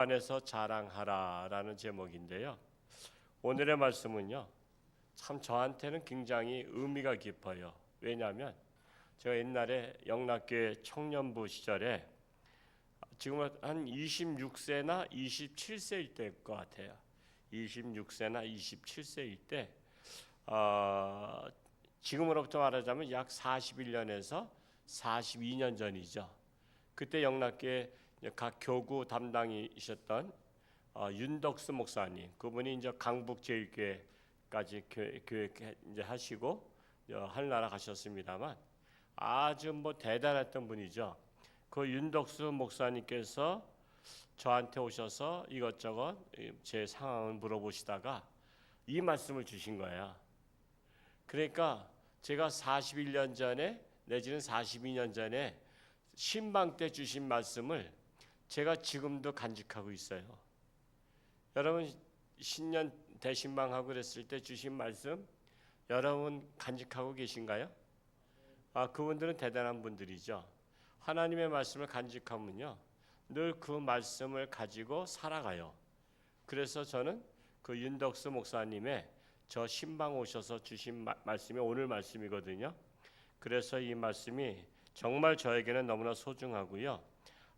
안에서 자랑하라라는 제목인데요. 오늘의 말씀은요, 참 저한테는 굉장히 의미가 깊어요. 왜냐하면 제가 옛날에 영락교회 청년부 시절에 지금은 한 26세나 27세일 때일 것 같아요. 26세나 27세일 때 지금으로부터 말하자면 약 41년에서 42년 전이죠. 그때 영락교회 각 교구 담당이셨던 윤덕수 목사님, 그분이 이제 강북제일교회까지 교회 이제 하시고 하늘나라 가셨습니다만 아주 대단했던 분이죠. 그 윤덕수 목사님께서 저한테 오셔서 이것저것 제 상황을 물어보시다가 이 말씀을 주신 거예요. 그러니까 제가 41년 전에 내지는 42년 전에 신방 때 주신 말씀을 제가 지금도 간직하고 있어요. 여러분 신년 대신방하고 그랬을 때 주신 말씀 여러분 간직하고 계신가요? 그분들은 대단한 분들이죠. 하나님의 말씀을 간직하면요 늘 그 말씀을 가지고 살아가요. 그래서 저는 그 윤덕수 목사님의 저 신방 오셔서 주신 말씀이 오늘 말씀이거든요. 그래서 이 말씀이 정말 저에게는 너무나 소중하고요.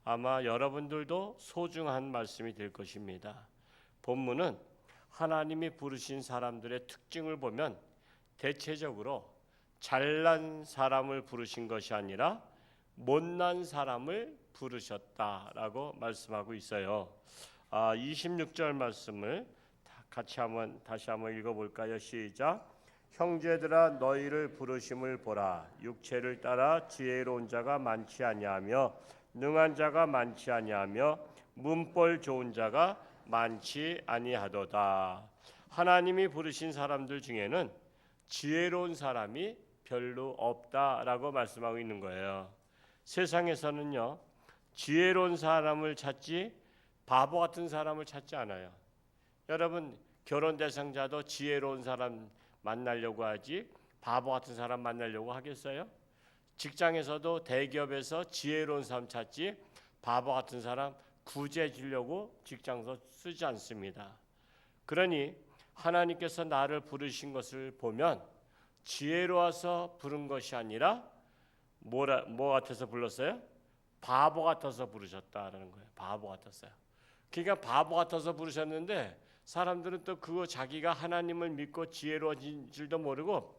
아마 여러분들도 소중한 말씀이 될 것입니다. 본문은 하나님이 부르신 사람들의 특징을 보면 대체적으로 잘난 사람을 부르신 것이 아니라 못난 사람을 부르셨다라고 말씀하고 있어요. 26절 말씀을 다시 한번 읽어볼까요? 시작. 형제들아 너희를 부르심을 보라. 육체를 따라 지혜로운 자가 많지 아니하며 능한 자가 많지 아니하며 문벌 좋은 자가 많지 아니하도다. 하나님이 부르신 사람들 중에는 지혜로운 사람이 별로 없다라고 말씀하고 있는 거예요. 세상에서는요 지혜로운 사람을 찾지 바보 같은 사람을 찾지 않아요. 여러분 결혼 대상자도 지혜로운 사람 만나려고 하지 바보 같은 사람 만나려고 하겠어요? 직장에서도 대기업에서 지혜로운 사람 찾지 바보 같은 사람 구제해 주려고 직장서 쓰지 않습니다. 그러니 하나님께서 나를 부르신 것을 보면 지혜로워서 부른 것이 아니라 뭐 같아서 불렀어요? 바보 같아서 부르셨다라는 거예요. 바보 같았어요. 그러니까 바보 같아서 부르셨는데 사람들은 또 그거 자기가 하나님을 믿고 지혜로워진 줄도 모르고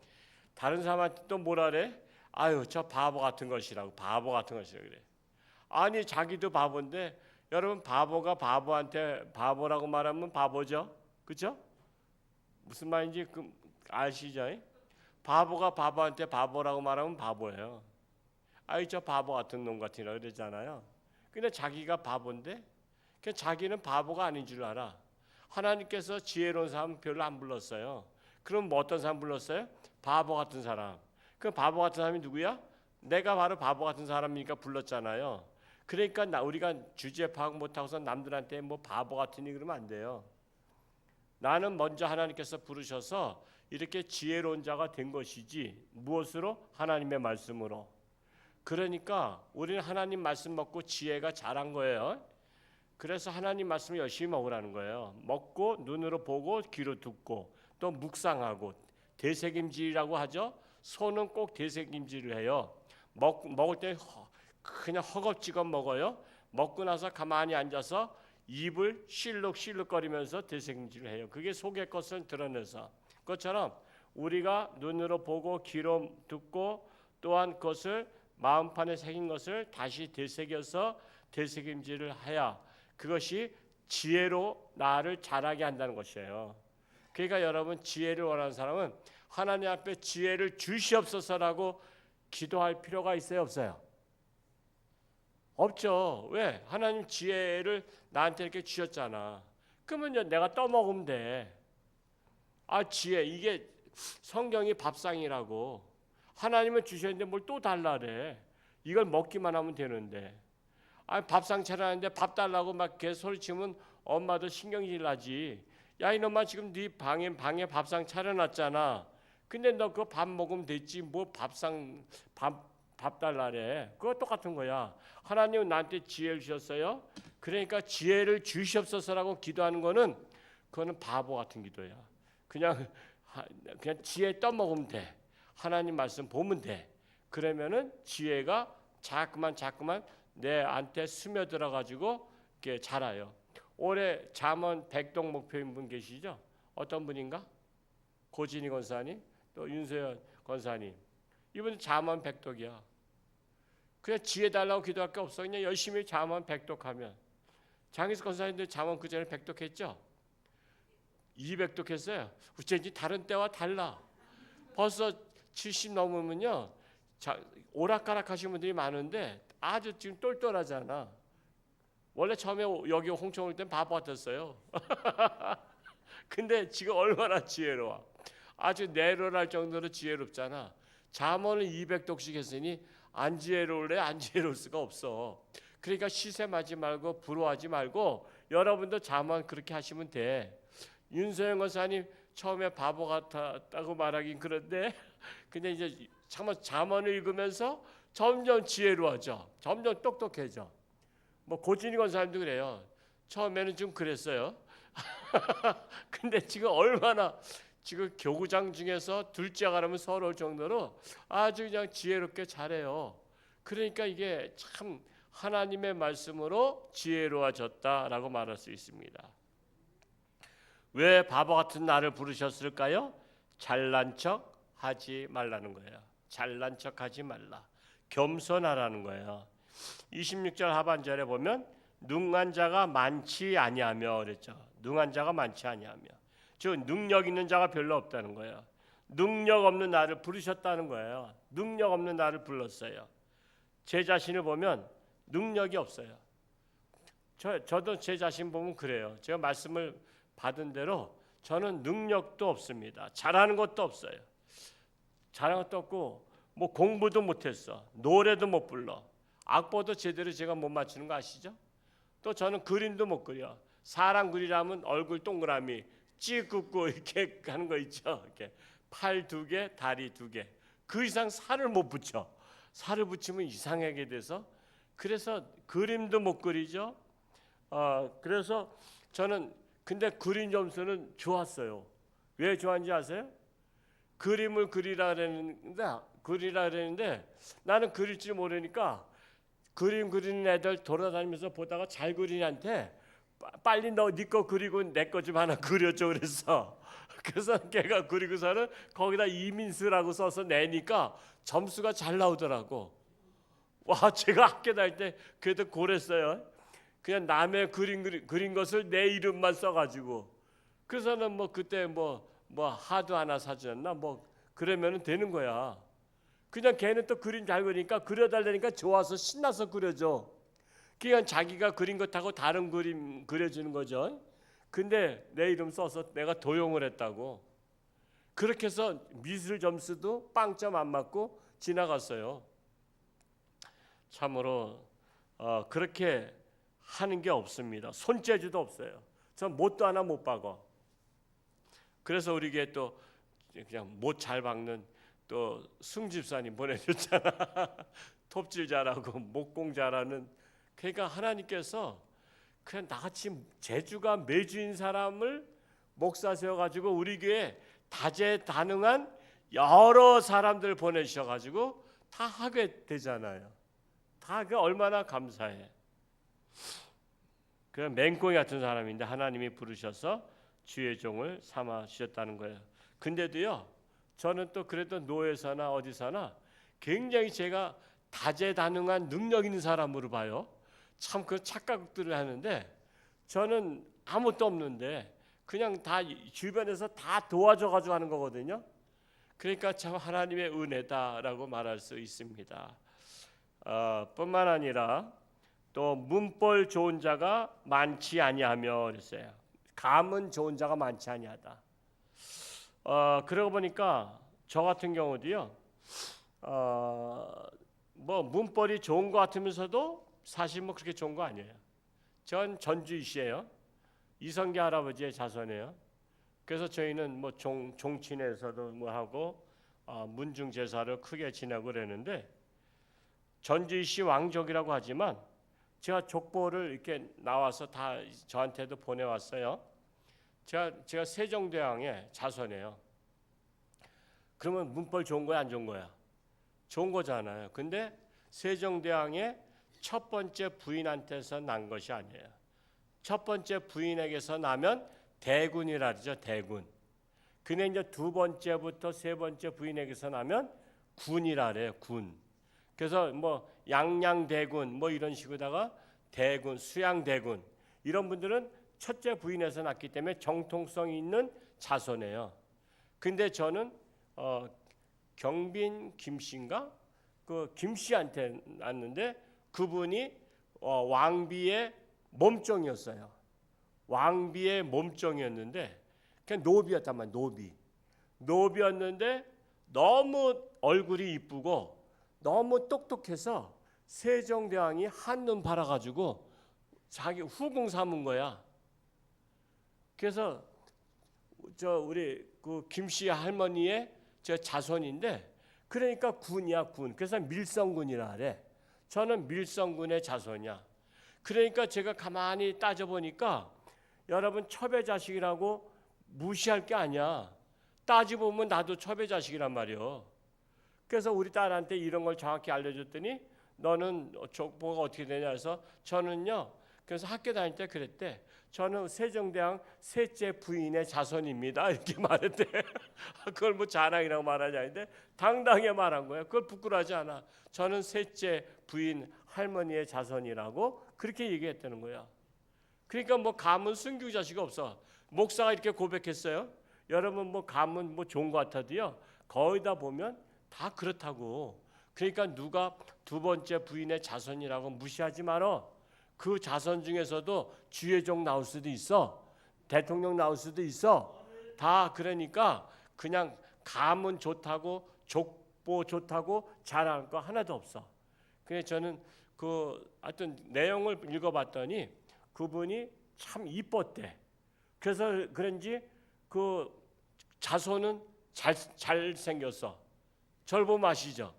다른 사람한테 또 뭐라 그래? 아유 저 바보 같은 것이라고 바보 같은 것이라고 그래. 아니 자기도 바보인데 여러분 바보가 바보한테 바보라고 말하면 바보죠. 그렇죠? 무슨 말인지 아시죠? 바보가 바보한테 바보라고 말하면 바보예요. 아이 저 바보 같은 놈 같으라 그러잖아요. 근데 자기가 바보인데 자기는 바보가 아닌 줄 알아. 하나님께서 지혜로운 사람 별로 안 불렀어요. 그럼 어떤 사람 불렀어요? 바보 같은 사람. 그 바보 같은 사람이 누구야? 내가 바로 바보 같은 사람이니까 불렀잖아요. 그러니까 우리가 주제 파악 못하고서 남들한테 뭐 바보 같으니 그러면 안 돼요. 나는 먼저 하나님께서 부르셔서 이렇게 지혜로운 자가 된 것이지 무엇으로? 하나님의 말씀으로. 그러니까 우리는 하나님 말씀 먹고 지혜가 자란 거예요. 그래서 하나님 말씀을 열심히 먹으라는 거예요. 먹고 눈으로 보고 귀로 듣고 또 묵상하고 되새김질이라고 하죠. 손은 꼭 되새김질을 해요. 먹을 때 그냥 허겁지겁 먹어요. 먹고 나서 가만히 앉아서 입을 실룩실룩거리면서 되새김질을 해요. 그게 속의 것을 드러내서 그것처럼 우리가 눈으로 보고 귀로 듣고 또한 그것을 마음판에 새긴 것을 다시 되새겨서 되새김질을 해야 그것이 지혜로 나를 자라게 한다는 것이에요. 그러니까 여러분 지혜를 원하는 사람은 하나님 앞에 지혜를 주시옵소서라고 기도할 필요가 있어요? 없어요? 없죠. 왜? 하나님 지혜를 나한테 이렇게 주셨잖아. 그러면 내가 떠먹으면 돼. 지혜 이게 성경이 밥상이라고 하나님은 주셨는데 뭘 또 달라래. 이걸 먹기만 하면 되는데 밥상 차려놨는데 밥 달라고 막 개소리치면 엄마도 신경질 나지. 야 이놈아 지금 네 방에 밥상 차려놨잖아. 근데 너 그거 밥 먹으면 됐지 뭐 밥 달라래. 그거 똑같은 거야. 하나님은 나한테 지혜를 주셨어요. 그러니까 지혜를 주시옵소서라고 기도하는 거는 그거는 바보 같은 기도야. 그냥 지혜 떠먹으면 돼. 하나님 말씀 보면 돼. 그러면은 지혜가 자꾸만 내한테 스며들어 가지고 이렇게 자라요. 올해 잠언 백독 목표인 분 계시죠? 어떤 분인가? 고진희 권사님, 또 윤세현 권사님. 이분 잠언 백독이야. 그냥 지혜 달라고 기도할 게 없어. 그냥 열심히 잠언 백독하면. 장희수 권사님도 잠언 그 전에 백독했죠? 200독 했어요. 어쩐지 다른 때와 달라. 벌써 70 넘으면요, 오락가락 하시는 분들이 많은데 아주 지금 똘똘하잖아. 원래 처음에 여기 홍천 올 땐 바보 같았어요. 근데 지금 얼마나 지혜로워. 아주 내로랄 정도로 지혜롭잖아. 잠언을 200독씩 했으니 안 지혜로울래? 안 지혜로울 수가 없어. 그러니까 시샘하지 말고 부러워하지 말고 여러분도 잠언 그렇게 하시면 돼. 윤소영 권사님 처음에 바보 같았다고 말하긴 그런데 근데 이제 정말 잠언을 읽으면서 점점 지혜로워져. 점점 똑똑해져. 뭐 고진희 권사님도 그래요. 처음에는 좀 그랬어요. 근데 지금 얼마나 지금 교구장 중에서 둘째가 라면 서러울 정도로 아주 그냥 지혜롭게 잘해요. 그러니까 이게 참 하나님의 말씀으로 지혜로워졌다라고 말할 수 있습니다. 왜 바보 같은 나를 부르셨을까요? 잘난 척 하지 말라는 거예요. 잘난 척 하지 말라. 겸손하라는 거예요. 26절 하반절에 보면 능한 자가 많지 아니하며 그랬죠. 능한 자가 많지 아니하며. 즉 능력 있는 자가 별로 없다는 거예요. 능력 없는 나를 부르셨다는 거예요. 능력 없는 나를 불렀어요. 제 자신을 보면 능력이 없어요. 저도 제 자신 보면 그래요. 제가 말씀을 받은 대로 저는 능력도 없습니다. 잘하는 것도 없어요. 잘하는 것도 없고 뭐 공부도 못했어. 노래도 못 불러. 악보도 제대로 제가 못 맞추는 거 아시죠? 또 저는 그림도 못 그려. 사람 그리라면 얼굴 동그라미 찌 긋고 이렇게 하는 거 있죠. 이렇게 팔 2개, 다리 2개. 그 이상 살을 못 붙여. 살을 붙이면 이상하게 돼서 그래서 그림도 못 그리죠. 그래서 저는 근데 그림 점수는 좋았어요. 왜 좋아하는지 아세요? 그림을 그리라 그랬는데 나는 그릴 줄 모르니까 그림 그리는 애들 돌아다니면서 보다가 잘 그리는 애한테 빨리 너 네 거 그리고 내 거 좀 하나 그려줘 그랬어. 그래서 걔가 그리고서는 거기다 이민수라고 써서 내니까 점수가 잘 나오더라고. 와, 제가 학교 다닐 때 그래도 그랬어요. 그냥 남의 그린 것을 내 이름만 써가지고. 그래서는 뭐 그때 뭐 하드 하나 사주었나 뭐 그러면은 되는 거야. 그냥 걔는 또 그림 잘 그리니까 그려달라니까 좋아서 신나서 그려줘. 그냥 자기가 그린 것하고 다른 그림 그려주는 거죠. 근데 내 이름 써서 내가 도용을 했다고. 그렇게 해서 미술 점수도 빵점 안 맞고 지나갔어요. 참으로 그렇게 하는 게 없습니다. 손재주도 없어요. 전 못도 하나 못 박어. 그래서 우리 교회 또 그냥 못 잘 박는 또 승집사님 보내줬잖아. 톱질 잘하고 목공 잘하는. 그러니까 하나님께서 그냥 나같이 재주가 매주인 사람을 목사 세워가지고 우리 교회 다재다능한 여러 사람들 보내주셔가지고 다 하게 되잖아요. 다 그 얼마나 감사해. 그 맹꽁이 같은 사람인데 하나님이 부르셔서 주의 종을 삼아 주셨다는 거예요. 근데도요, 저는 또 그래도 노예사나 어디서나 굉장히 제가 다재다능한 능력 있는 사람으로 봐요. 참 그 착각들을 하는데 저는 아무것도 없는데 그냥 다 주변에서 다 도와줘가지고 하는 거거든요. 그러니까 참 하나님의 은혜다라고 말할 수 있습니다. 뿐만 아니라 또 문벌 좋은 자가 많지 아니하며 그랬어요. 감은 좋은 자가 많지 아니하다. 그러고 보니까 저 같은 경우도요. 뭐 문벌이 좋은 것 같으면서도 사실 뭐 그렇게 좋은 거 아니에요. 전 전주이시에요. 이성계 할아버지의 자손이에요. 그래서 저희는 뭐 종친에서도 뭐 하고 문중 제사를 크게 지내고 그러는데 전주이시 왕족이라고 하지만 제가 족보를 이렇게 나와서 다 저한테도 보내왔어요. 제가 세종대왕의 자손이에요. 그러면 문벌 좋은 거야, 안 좋은 거야? 좋은 거잖아요. 근데 세종대왕의 첫 번째 부인한테서 난 것이 아니에요. 첫 번째 부인에게서 나면 대군이라 그러죠. 대군. 근데 이제 두 번째부터 세 번째 부인에게서 나면 군이라 그래요. 군. 그래서 뭐 양양대군 뭐 이런 식으로다가 대군, 수양대군 이런 분들은 첫째 부인에서 났기 때문에 정통성 있는 자손이에요. 근데 저는 경빈 김씨인가? 그 김씨한테 났는데 그분이 왕비의 몸종이었어요. 왕비의 몸종이었는데 그냥 노비였단 말이에요. 노비였는데 너무 얼굴이 이쁘고 너무 똑똑해서 세종대왕이 한눈 팔아가지고 자기 후궁 삼은 거야. 그래서 우리 그 김씨 할머니의 저 자손인데 그러니까 군이야 군. 그래서 밀성군이라 그래. 저는 밀성군의 자손이야. 그러니까 제가 가만히 따져보니까 여러분 첩의 자식이라고 무시할 게 아니야. 따져보면 나도 첩의 자식이란 말이요. 그래서 우리 딸한테 이런 걸 정확히 알려줬더니 너는 족보가 어떻게 되냐 해서 저는요. 그래서 학교 다닐 때 그랬대. 저는 세종대왕 셋째 부인의 자손입니다. 이렇게 말했대. 그걸 뭐 자랑이라고 말하지 않는데 당당히 말한 거예요. 그걸 부끄러워하지 않아. 저는 셋째 부인 할머니의 자손이라고 그렇게 얘기했다는 거야. 그러니까 뭐 가문 순교 자식 없어. 목사가 이렇게 고백했어요. 여러분 뭐 가문 뭐 좋은 것 같아도요. 거의 다 보면 다 그렇다고. 그러니까 누가 두 번째 부인의 자손이라고 무시하지 말어. 그 자손 중에서도 주의종 나올 수도 있어. 대통령 나올 수도 있어. 다 그러니까 그냥 가문 좋다고 족보 좋다고 자랑할 거 하나도 없어. 그래서 저는 하여튼 내용을 읽어봤더니 그분이 참 이뻤대. 그래서 그런지 그 자손은 잘 생겼어. 절 보면 아시죠?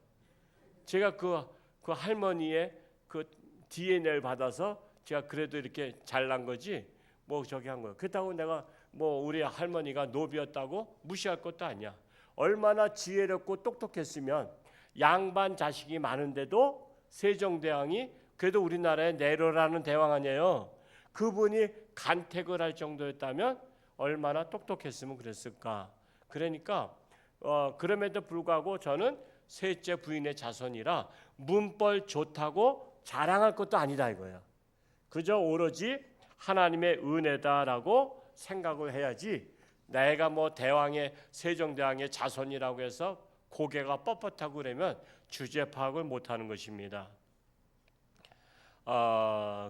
제가 그 할머니의 그 DNA를 받아서 제가 그래도 이렇게 잘난 거지 뭐 저기 한 거예요. 그렇다고 내가 뭐 우리 할머니가 노비였다고 무시할 것도 아니야. 얼마나 지혜롭고 똑똑했으면 양반 자식이 많은데도 세종대왕이 그래도 우리나라의 네로라는 대왕 아니에요. 그분이 간택을 할 정도였다면 얼마나 똑똑했으면 그랬을까. 그러니까 그럼에도 불구하고 저는 셋째 부인의 자손이라 문벌 좋다고 자랑할 것도 아니다 이거예요. 그저 오로지 하나님의 은혜다라고 생각을 해야지 내가 뭐 대왕의 세종대왕의 자손이라고 해서 고개가 뻣뻣하고 그러면 주제 파악을 못하는 것입니다.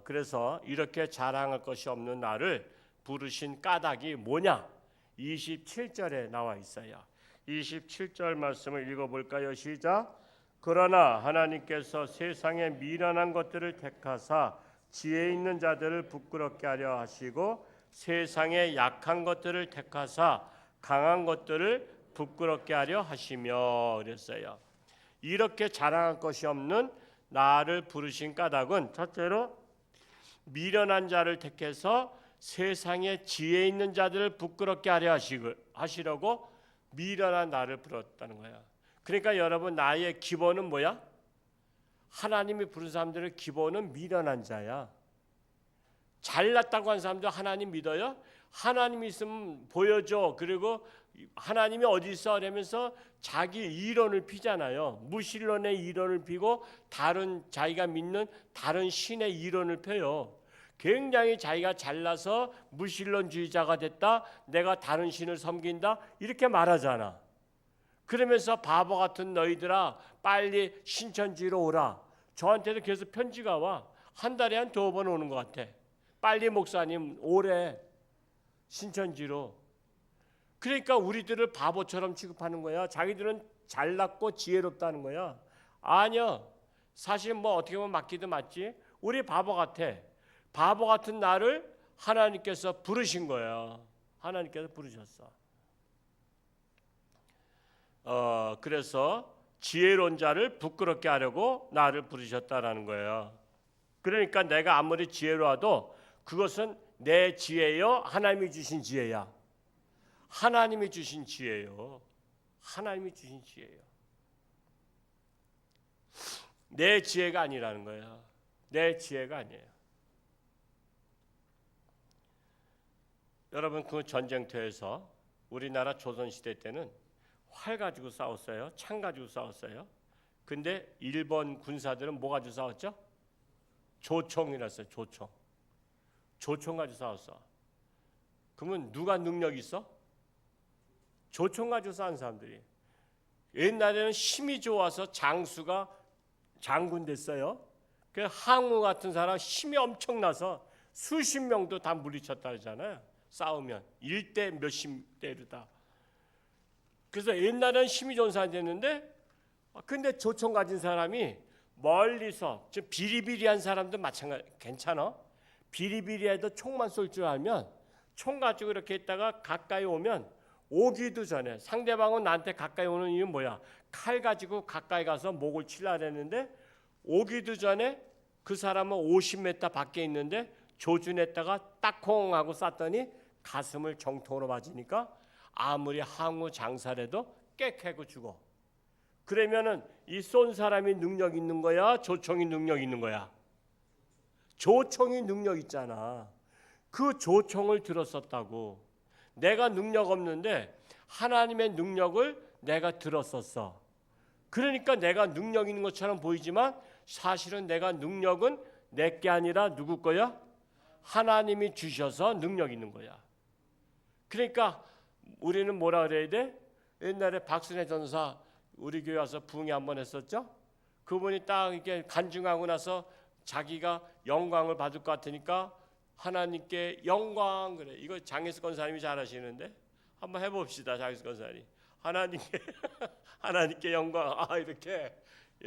그래서 이렇게 자랑할 것이 없는 나를 부르신 까닭이 뭐냐? 27절에 나와 있어요. 27절 말씀을 읽어볼까요? 시작. 그러나 하나님께서 세상의 미련한 것들을 택하사 지혜 있는 자들을 부끄럽게 하려 하시고 세상의 약한 것들을 택하사 강한 것들을 부끄럽게 하려 하시며 그랬어요. 이렇게 자랑할 것이 없는 나를 부르신 까닭은 첫째로 미련한 자를 택해서 세상에 지혜 있는 자들을 부끄럽게 하려 하시려고 미련한 나를 불렀다는 거야. 그러니까 여러분 나의 기본은 뭐야? 하나님이 부른 사람들의 기본은 미련한 자야. 잘났다고 한 사람들 하나님 믿어요? 하나님 있으면 보여줘. 그리고 하나님이 어디 있어? 이러면서 자기 이론을 피잖아요. 무신론의 이론을 피고 다른 자기가 믿는 다른 신의 이론을 펴요. 굉장히 자기가 잘나서 무신론주의자가 됐다. 내가 다른 신을 섬긴다. 이렇게 말하잖아. 그러면서 바보 같은 너희들아 빨리 신천지로 오라. 저한테도 계속 편지가 와. 한 달에 한 2번 오는 것 같아. 빨리 목사님 오래 신천지로. 그러니까 우리들을 바보처럼 취급하는 거야. 자기들은 잘났고 지혜롭다는 거야. 아니야. 사실 뭐 어떻게 보면 맞기도 맞지. 우리 바보 같아. 바보 같은 나를 하나님께서 부르신 거야. 하나님께서 부르셨어. 그래서 지혜로운 자를 부끄럽게 하려고 나를 부르셨다라는 거예요. 그러니까 내가 아무리 지혜로워도 그것은 내 지혜요, 하나님이 주신 지혜야. 하나님이 주신 지혜요. 하나님이 주신 지혜요. 내 지혜가 아니라는 거예요. 내 지혜가 아니에요. 여러분, 그 전쟁터에서 우리나라 조선시대 때는 활 가지고 싸웠어요. 창 가지고 싸웠어요. 근데 일본 군사들은 뭐 가지고 싸웠죠? 조총이랬어요. 조총. 조총 가지고 싸웠어. 그러면 누가 능력이 있어? 조총 가지고 싸운 사람들이. 옛날에는 힘이 좋아서 장수가 장군 됐어요. 그 항우 같은 사람 힘이 엄청나서 수십 명도 다 물리쳤다 하잖아요. 싸우면 1대 몇십 대로다. 그래서 옛날에는 힘이 좋은 사람이 됐는데, 근데 조총 가진 사람이 멀리서 좀 비리비리한 사람도 마찬가지. 괜찮아? 비리비리해도 총만 쏠 줄 알면 총 가지고 이렇게 있다가 가까이 오면 오기도 전에, 상대방은 나한테 가까이 오는 이유는 뭐야? 칼 가지고 가까이 가서 목을 치려고 했는데 오기도 전에 그 사람은 50m 밖에 있는데 조준했다가 딱콩 하고 쐈더니 가슴을 정통으로 맞으니까 아무리 항우 장사라도 깨캐고 죽어. 그러면은 이 쏜 사람이 능력 있는 거야? 조총이 능력 있는 거야? 조총이 능력 있잖아. 그 조총을 들었었다고. 내가 능력 없는데 하나님의 능력을 내가 들었었어. 그러니까 내가 능력 있는 것처럼 보이지만 사실은 내가 능력은 내게 아니라 누구 거야? 하나님이 주셔서 능력 있는 거야. 그러니까 우리는 뭐라 그래야 돼? 옛날에 박순애 전사 우리 교회 와서 부흥회 한번 했었죠? 그분이 딱 이렇게 간증하고 나서 자기가 영광을 받을 것 같으니까 하나님께 영광, 그래. 이거 장혜수 권사님이 잘하시는데 한번 해봅시다. 장혜수 권사님. 하나님께 하나님께 영광. 이렇게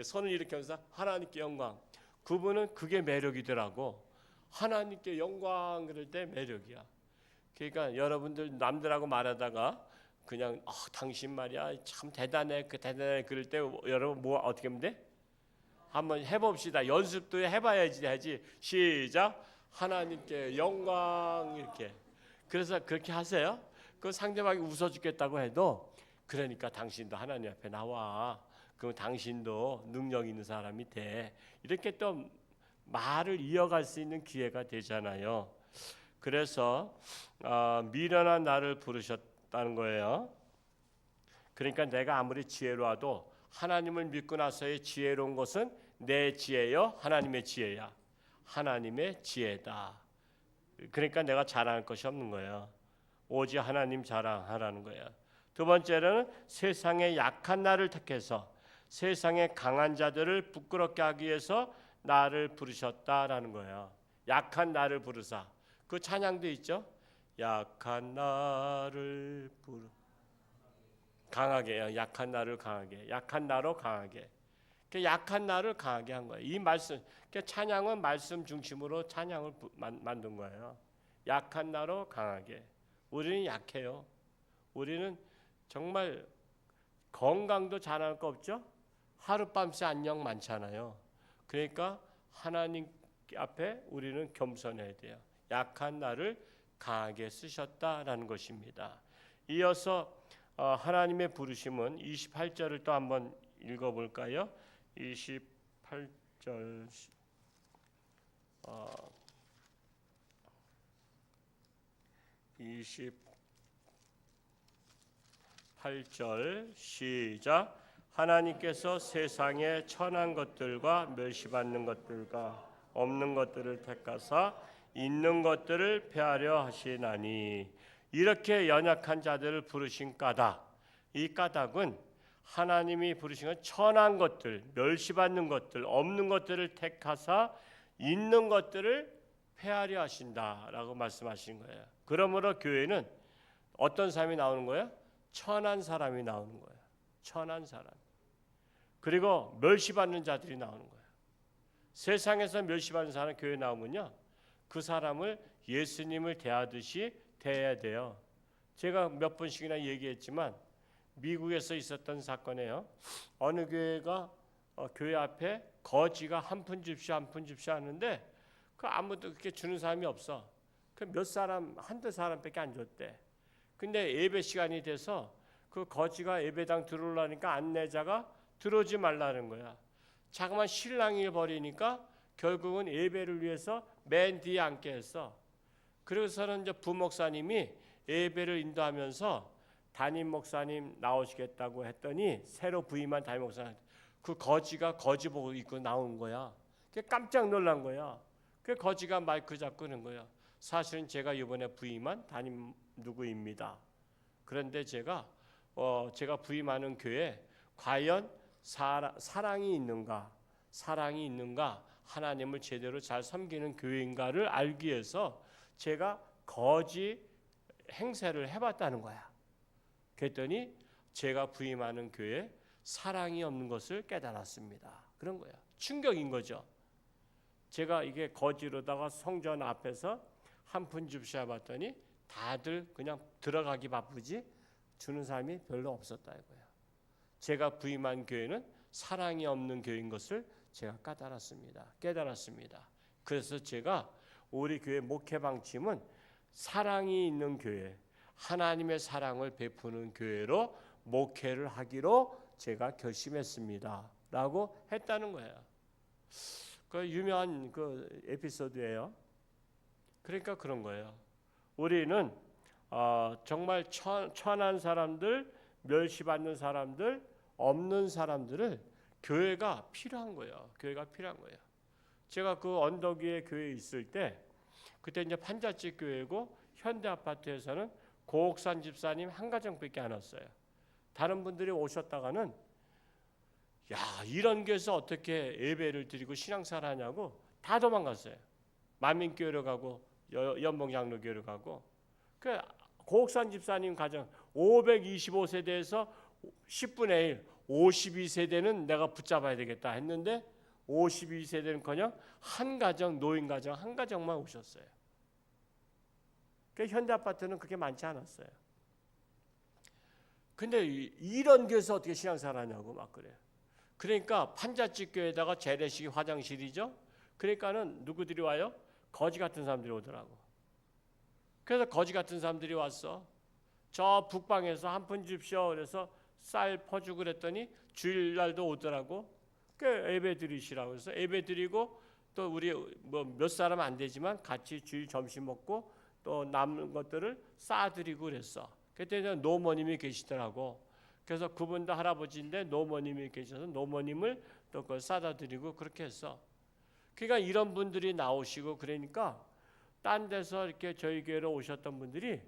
손을 이렇게 하면서 하나님께 영광. 그분은 그게 매력이더라고. 하나님께 영광 그럴 때 매력이야. 그러니까 여러분들 남들하고 말하다가 그냥 당신 말이야 참 대단해, 그 대단해 그럴 때 여러분 뭐 어떻게 하면 돼? 한번 해봅시다. 연습도 해봐야지 하지. 시작. 하나님께 영광 이렇게. 그래서 그렇게 하세요. 그 상대방이 웃어 죽겠다고 해도 그러니까 당신도 하나님 앞에 나와. 그럼 당신도 능력 있는 사람이 돼. 이렇게 또 말을 이어갈 수 있는 기회가 되잖아요. 그래서 미련한 나를 부르셨다는 거예요. 그러니까 내가 아무리 지혜로워도 하나님을 믿고 나서의 지혜로운 것은 내 지혜요, 하나님의 지혜야. 하나님의 지혜다. 그러니까 내가 자랑할 것이 없는 거예요. 오직 하나님 자랑하라는 거예요. 두 번째는 세상의 약한 나를 택해서 세상의 강한 자들을 부끄럽게 하기 위해서 나를 부르셨다라는 거예요. 약한 나를 부르사. 그 찬양도 있죠. 약한 나를 부르 강하게, 약한 나를 강하게, 약한 나로 강하게. 약한 나를 강하게 한 거예요. 이 말씀, 찬양은 말씀 중심으로 찬양을 만든 거예요. 약한 나로 강하게. 우리는 약해요. 우리는 정말 건강도 잘할 거 없죠. 하룻밤새 안녕 많잖아요. 그러니까 하나님 앞에 우리는 겸손해야 돼요. 약한 나를 강하게 쓰셨다라는 것입니다. 이어서 하나님의 부르심은 28절을 또 한번 읽어볼까요? 28절 28절 시작. 하나님께서 세상에 천한 것들과 멸시받는 것들과 없는 것들을 택하사 있는 것들을 폐하려 하시나니. 이렇게 연약한 자들을 부르신 까닭, 이 까닭은 하나님이 부르신 건 천한 것들, 멸시받는 것들, 없는 것들을 택하사 있는 것들을 폐하려 하신다라고 말씀하신 거예요. 그러므로 교회는 어떤 사람이 나오는 거예요? 천한 사람이 나오는 거예요. 천한 사람. 그리고 멸시받는 자들이 나오는 거예요. 세상에서 멸시받는 사람 교회에 나오면요, 그 사람을 예수님을 대하듯이 대해야 돼요. 제가 몇 번씩이나 얘기했지만 미국에서 있었던 사건이에요. 어느 교회가 교회 앞에 거지가 한 푼 줍시오 한 푼 줍시오 하는데 그 아무도 그렇게 주는 사람이 없어. 그 몇 사람 한두 사람밖에 안 줬대. 근데 예배 시간이 돼서 그 거지가 예배당 들어오려니까 안내자가 들어오지 말라는 거야. 자그만 실랑이를 벌이니까 결국은 예배를 위해서 맨 뒤에 앉게 했어. 그래서는 이제 부목사님이 예배를 인도하면서 담임 목사님 나오시겠다고 했더니 새로 부임한 담임 목사님 그 거지가 거지복 입고 나오는 거야. 깜짝 놀란 거야. 그 거지가 마이크 잡고 그러는 거야. 사실은 제가 이번에 부임한 담임 누구입니다. 그런데 제가 부임하는 교회 과연 사랑이 있는가, 하나님을 제대로 잘 섬기는 교회인가를 알기 위해서 제가 거지 행세를 해봤다는 거야. 그랬더니 제가 부임하는 교회에 사랑이 없는 것을 깨달았습니다. 그런 거야. 충격인 거죠. 제가 이게 거지로다가 성전 앞에서 한 푼 줍시아 봤더니 다들 그냥 들어가기 바쁘지 주는 사람이 별로 없었다 이거야. 제가 부임한 교회는 사랑이 없는 교회인 것을 제가 깨달았습니다. 그래서 제가 우리 교회 목회 방침은 사랑이 있는 교회, 하나님의 사랑을 베푸는 교회로 목회를 하기로 제가 결심했습니다. 라고 했다는 거예요. 그 유명한 그 에피소드예요. 그러니까 그런 거예요. 우리는 정말 천한 사람들, 멸시받는 사람들, 없는 사람들을 교회가 필요한 거예요. 제가 그 언덕 위에 교회에 있을 때 그때 이제 판자집 교회고 현대 아파트에서는 고옥산 집사님 한 가정밖에 안 왔어요. 다른 분들이 오셨다가는 야 이런 교회에서 어떻게 예배를 드리고 신앙생활 하냐고 다 도망갔어요. 만민교회로 가고 연봉장로교회로 가고 그 고옥산 집사님 가정 525세대에서 10분의 1 52세대는 내가 붙잡아야 되겠다 했는데 52세대는커녕 한 가정 노인 가정 한 가정만 오셨어요. 그 현대 아파트는 그렇게 많지 않았어요. 근데 이런 교회에서 어떻게 신앙생활 하냐고 막 그래요. 그러니까 판자집 교회에다가 재래식 화장실이죠. 그러니까는 누구들이 와요? 거지 같은 사람들이 오더라고. 그래서 거지 같은 사람들이 왔어. 저 북방에서 한 푼 줍시오. 그래서 쌀 퍼주고 그랬더니 주일날도 오더라고. 그 예배 드리시라고 해서 예배 드리고 또 우리 뭐 몇 사람 안 되지만 같이 주일 점심 먹고 또 남은 것들을 싸드리고 그랬어. 그때 노모님이 계시더라고. 그래서 그분도 할아버지인데 노모님이 계셔서 노모님을 또 그걸 싸다 드리고 그렇게 했어. 그러니까 이런 분들이 나오시고 그러니까 딴 데서 이렇게 저희 교회로 오셨던 분들이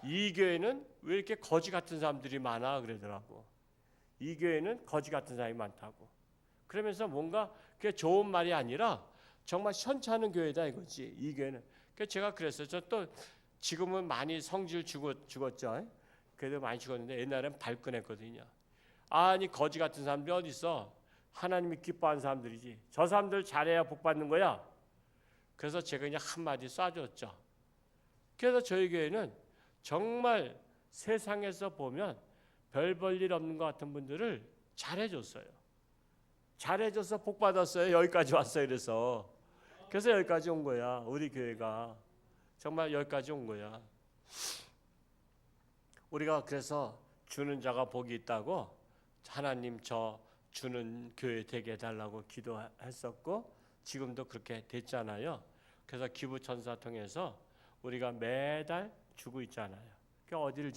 이 교회는 왜 이렇게 거지 같은 사람들이 많아 그러더라고. 이 교회는 거지 같은 사람이 많다고. 그러면서 뭔가 그게 좋은 말이 아니라 정말 현찮은 교회다 이거지. 이 교회는. 그래서 제가 그랬어요. 저 또 지금은 많이 성질 죽었죠. 그래도 많이 죽었는데 옛날엔 발끈했거든요. 아니 거지 같은 사람들이 어디 있어? 하나님이 기뻐하는 사람들이지. 저 사람들 잘해야 복 받는 거야. 그래서 제가 그냥 한마디 쏴줬죠. 그래서 저희 교회는 정말 세상에서 보면 별 볼 일 없는 것 같은 분들을 잘해줬어요. 잘해줘서 복 받았어요. 여기까지 왔어요. 그래서 여기까지 온 거야. 우리 교회가 정말 여기까지 온 거야. 우리가 그래서 주는 자가 복이 있다고 하나님 저 주는 교회 되게 해달라고 기도했었고 지금도 그렇게 됐잖아요. 그래서 기부천사 통해서 우리가 매달 주고 있잖아요. 그러니까 어디를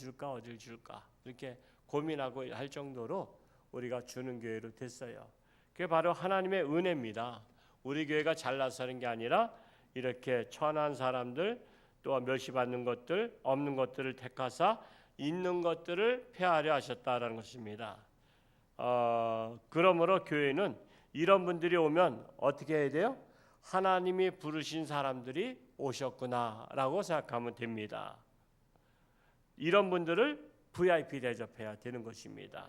줄까 이렇게 고민하고 할 정도로 우리가 주는 교회로 됐어요. 그게 바로 하나님의 은혜입니다. 우리 교회가 잘나서 하는 게 아니라 이렇게 천한 사람들 또 멸시받는 것들 없는 것들을 택하사 있는 것들을 폐하려 하셨다라는 것입니다. 그러므로 교회는 이런 분들이 오면 어떻게 해야 돼요? 하나님이 부르신 사람들이 오셨구나라고 생각하면 됩니다. 이런 분들을 VIP 대접해야 되는 것입니다.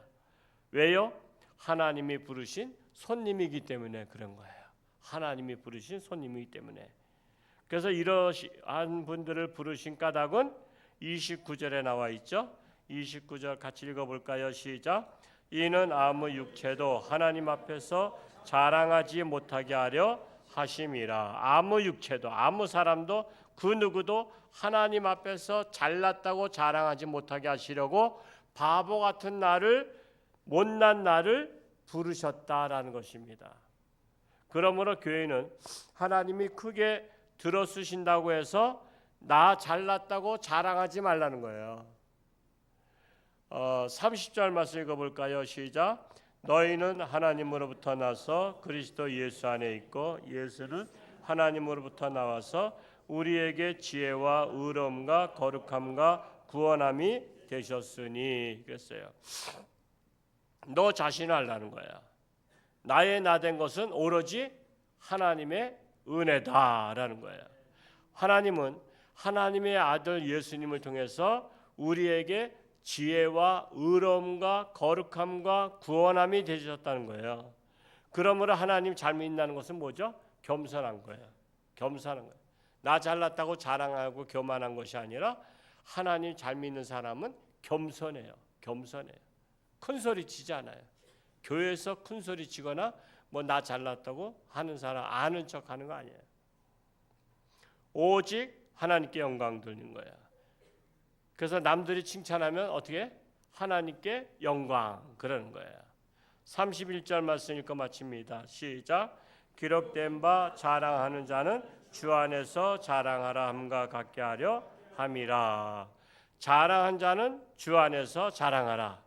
왜요? 하나님이 부르신 손님이기 때문에 그런 거예요. 하나님이 부르신 손님이기 때문에. 그래서 이러한 분들을 부르신 까닭은 29절에 나와 있죠. 29절 같이 읽어볼까요? 시작. 이는 아무 육체도 하나님 앞에서 자랑하지 못하게 하려 하심이라. 아무 육체도, 아무 사람도, 그 누구도 하나님 앞에서 잘났다고 자랑하지 못하게 하시려고 바보 같은 나를, 못난 나를 부르셨다라는 것입니다. 그러므로 교회는 하나님이 크게 들어쓰신다고 해서 나 잘났다고 자랑하지 말라는 거예요. 30절 말씀 읽어볼까요? 시작. 너희는 하나님으로부터 나서 그리스도 예수 안에 있고 예수는 하나님으로부터 나와서 우리에게 지혜와 의로움과 거룩함과 구원함이 되셨으니 그랬어요. 너 자신을 알라는 거야. 나의 나된 것은 오로지 하나님의 은혜다라는 거예요. 하나님은 하나님의 아들 예수님을 통해서 우리에게 지혜와 의로움과 거룩함과 구원함이 되셨다는 거예요. 그러므로 하나님 잘 믿는다는 것은 뭐죠? 겸손한 거예요. 겸손한 거예요. 나 잘났다고 자랑하고 교만한 것이 아니라 하나님 잘 믿는 사람은 겸손해요. 겸손해요. 큰 소리 치지 않아요. 교회에서 큰 소리 치거나 뭐 나 잘났다고 하는 사람 아는 척 하는 거 아니에요. 오직 하나님께 영광 돌리는 거예요. 그래서 남들이 칭찬하면 어떻게? 하나님께 영광 그러는 거예요. 31절 말씀 읽고 마칩니다. 시작. 기록된 바 자랑하는 자는 주 안에서 자랑하라 함과 같게 하려 함이라. 자랑한 자는 주 안에서 자랑하라.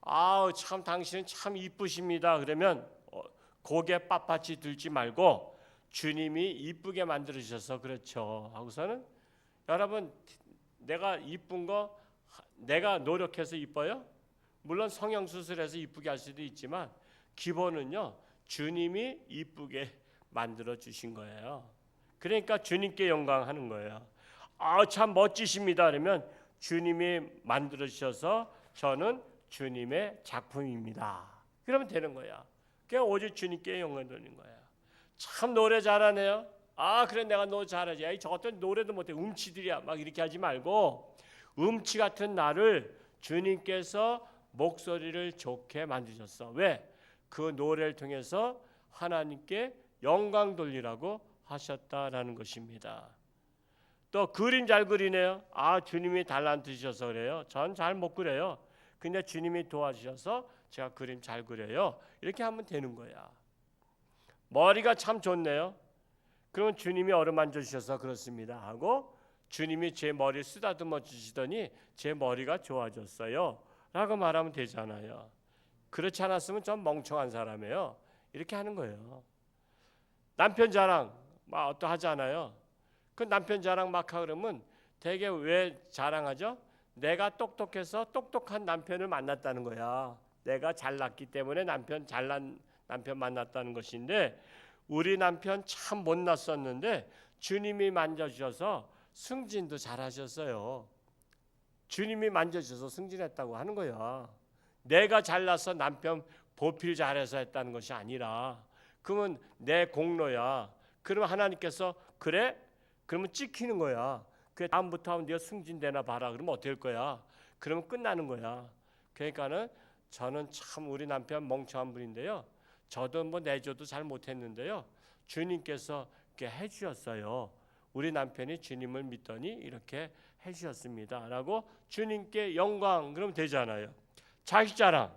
아우 참 당신은 참 이쁘십니다. 그러면 고개 빳빳이 들지 말고 주님이 이쁘게 만들어주셔서 그렇죠 하고서는 여러분 내가 이쁜 거 내가 노력해서 이뻐요? 물론 성형수술해서 이쁘게 할 수도 있지만 기본은요 주님이 이쁘게 만들어 주신 거예요. 그러니까 주님께 영광하는 거예요. 아 참 멋지십니다. 그러면 주님이 만들어 주셔서 저는 주님의 작품입니다. 그러면 되는 거야. 그냥 오직 주님께 영광 돌리는 거야. 참 노래 잘하네요. 아 그래 내가 노래 잘하지. 아이 저것들 노래도 못해 음치들이야. 막 이렇게 하지 말고 음치 같은 나를 주님께서 목소리를 좋게 만드셨어. 왜? 그 노래를 통해서 하나님께 영광 돌리라고 하셨다라는 것입니다. 또 그림 잘 그리네요. 아 주님이 달란트 주셔서 그래요. 전 잘 못 그려요. 근데 주님이 도와주셔서 제가 그림 잘 그려요. 이렇게 하면 되는 거야. 머리가 참 좋네요. 그럼 주님이 어루만져 주셔서 그렇습니다 하고 주님이 제 머리를 쓰다듬어 주시더니 제 머리가 좋아졌어요 라고 말하면 되잖아요. 그렇지 않았으면 전 멍청한 사람이에요. 이렇게 하는 거예요. 남편 자랑 막 어떠하지 않아요. 그 남편 자랑 막 하고 그러면 되게 왜 자랑하죠? 내가 똑똑해서 똑똑한 남편을 만났다는 거야. 내가 잘났기 때문에 잘난 남편 만났다는 것인데 우리 남편 참 못났었는데 주님이 만져주셔서 승진도 잘하셨어요. 주님이 만져주셔서 승진했다고 하는 거야. 내가 잘나서 남편 보필 잘해서 했다는 것이 아니라 그러면 내 공로야. 그러면 하나님께서 그래? 그러면 찍히는 거야. 그 다음부터 하면 네가 승진되나 봐라. 그러면 어떻게 될 거야? 그러면 끝나는 거야. 그러니까는 저는 참 우리 남편 멍청한 분인데요. 저도 뭐 내줘도 잘 못했는데요. 주님께서 이렇게 해주셨어요. 우리 남편이 주님을 믿더니 이렇게 해주셨습니다. 라고 주님께 영광 그러면 되잖아요. 자식 자랑.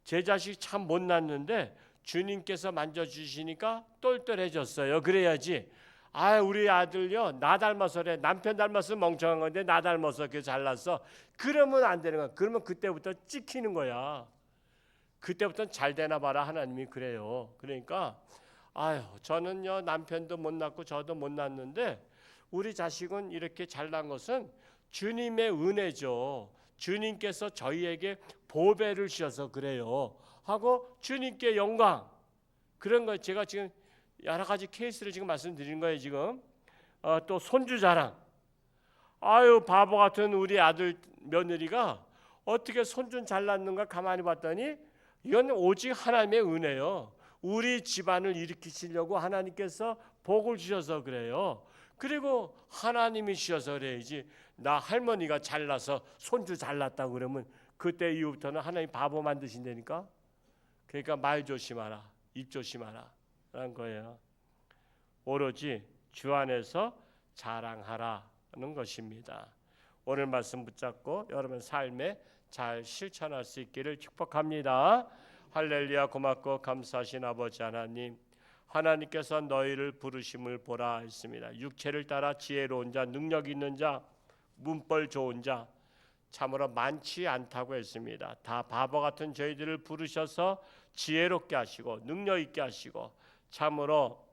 제 자식 참 못났는데 주님께서 만져주시니까 똘똘해졌어요. 그래야지. 아 우리 아들요 나 닮아서 그래. 남편 닮아서 멍청한 건데 나 닮아서 그게 잘났어. 그러면 안 되는 거야. 그러면 그때부터 찍히는 거야. 그때부터는 잘 되나 봐라. 하나님이 그래요. 그러니까 아유 저는요 남편도 못 낳고 저도 못 낳았는데 우리 자식은 이렇게 잘난 것은 주님의 은혜죠. 주님께서 저희에게 보배를 주셔서 그래요 하고 주님께 영광. 그런 거 제가 지금 여러 가지 케이스를 지금 말씀드리는 거예요. 지금 또 손주 자랑. 아유 바보 같은 우리 아들 며느리가 어떻게 손주 잘났는가 가만히 봤더니 이건 오직 하나님의 은혜요. 우리 집안을 일으키시려고 하나님께서 복을 주셔서 그래요. 그리고 하나님이 주셔서 그래야지 나 할머니가 잘나서 손주 잘났다고 그러면 그때 이후부터는 하나님 바보 만드신다니까. 그러니까 말 조심하라, 입 조심하라 라는 거예요. 오로지 주 안에서 자랑하라는 것입니다. 오늘 말씀 붙잡고 여러분 삶에 잘 실천할 수 있기를 축복합니다. 할렐루야. 고맙고 감사하신 아버지 하나님, 하나님께서 너희를 부르심을 보라 했습니다. 육체를 따라 지혜로운 자, 능력 있는 자, 문벌 좋은 자 참으로 많지 않다고 했습니다. 다 바보 같은 저희들을 부르셔서 지혜롭게 하시고 능력 있게 하시고 참으로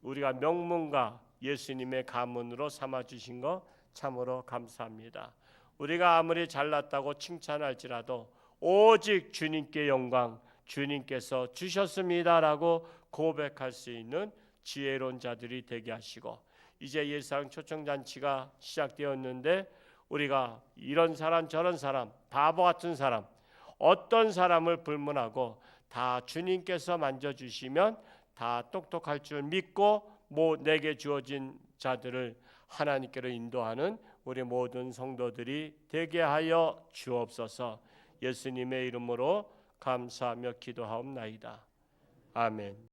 우리가 명문가 예수님의 가문으로 삼아주신 거 참으로 감사합니다. 우리가 아무리 잘났다고 칭찬할지라도 오직 주님께 영광, 주님께서 주셨습니다라고 고백할 수 있는 지혜로운 자들이 되게 하시고, 이제 예상 초청잔치가 시작되었는데 우리가 이런 사람 저런 사람 바보 같은 사람 어떤 사람을 불문하고 다 주님께서 만져주시면 다 똑똑할 줄 믿고 내게 주어진 자들을 하나님께로 인도하는 우리 모든 성도들이 되게 하여 주옵소서. 예수님의 이름으로 감사하며 기도하옵나이다. 아멘.